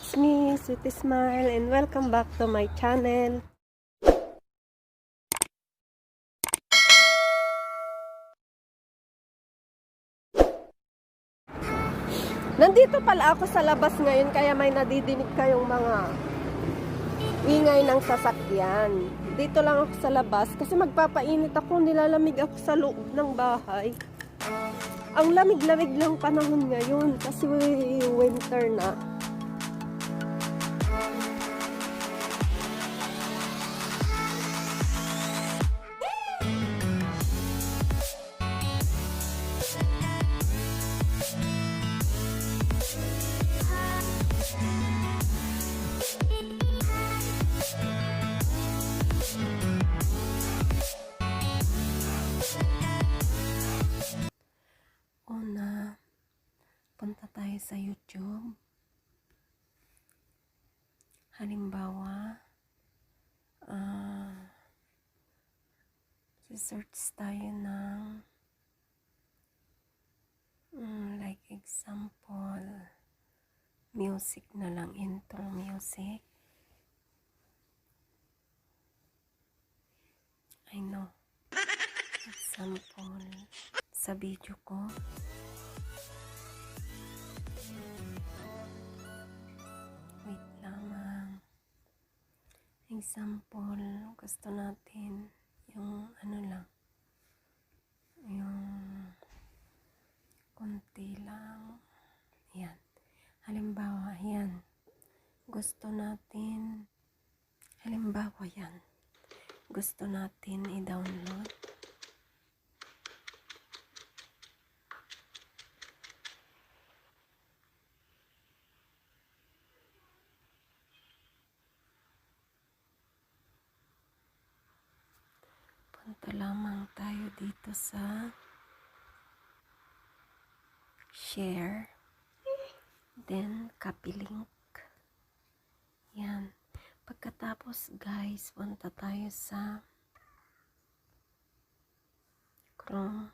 It's me, Sweetie Smile, and welcome back to my channel. Nandito pala ako sa labas ngayon, kaya may nadidinig kayong mga ingay ng sasakyan. Dito lang ako sa labas kasi magpapainit ako, nilalamig ako sa loob ng bahay. Ang lamig-lamig lang panahon ngayon kasi winter na. Una, punta tayo sa YouTube. Halimbawa, search tayo ng like example, music na lang, intro music. I know. Example sa video ko. Wait lamang. Example, gusto natin yung ano lang, yung konti lang. Ayan. Halimbawa, ayan. Gusto natin, halimbawa yan. Gusto natin i-download. Punta lamang tayo dito sa share, then copy link. Yan. Pagkatapos guys, punta tayo sa Chrome.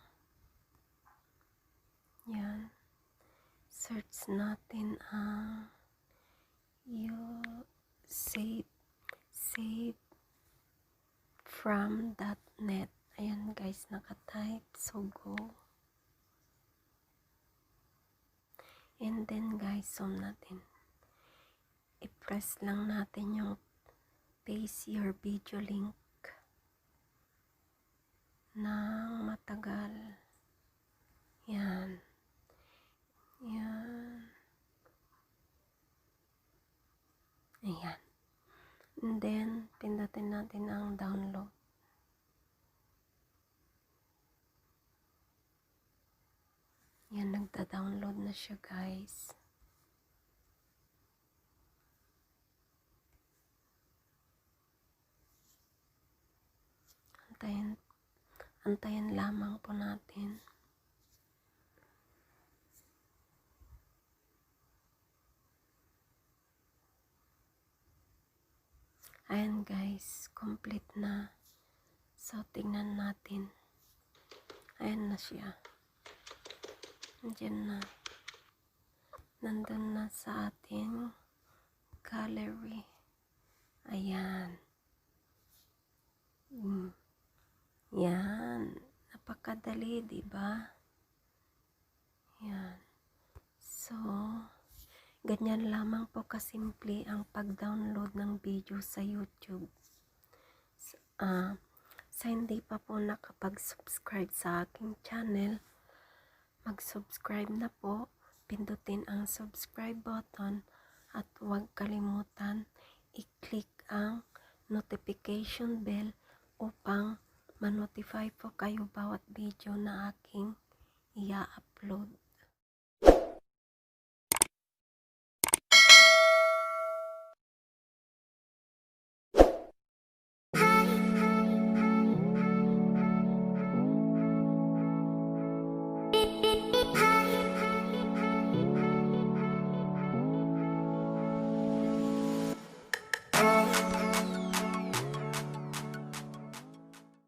Yan. Search natin ang save from.net. Ayan guys, nakatype. So go. And then guys, zoom natin. I-press lang natin yung paste your video link ng matagal. Yan. Yan. Ayan. And then, pindutin natin ang download. Yan, nagda-download na siya guys. Antayin lamang po natin. Ayan guys, complete na. So, tingnan natin. Ayan na siya. Nandiyan na. Nandun na sa ating gallery. Ayan. Yan. Napakadali, diba? Yan. So, ganyan lamang po kasimple ang pag-download ng video sa YouTube. Sa hindi pa po nakapag-subscribe sa aking channel, mag-subscribe na po. Pindutin ang subscribe button at huwag kalimutan i-click ang notification bell upang ma-notify po kayo bawat video na aking i-upload.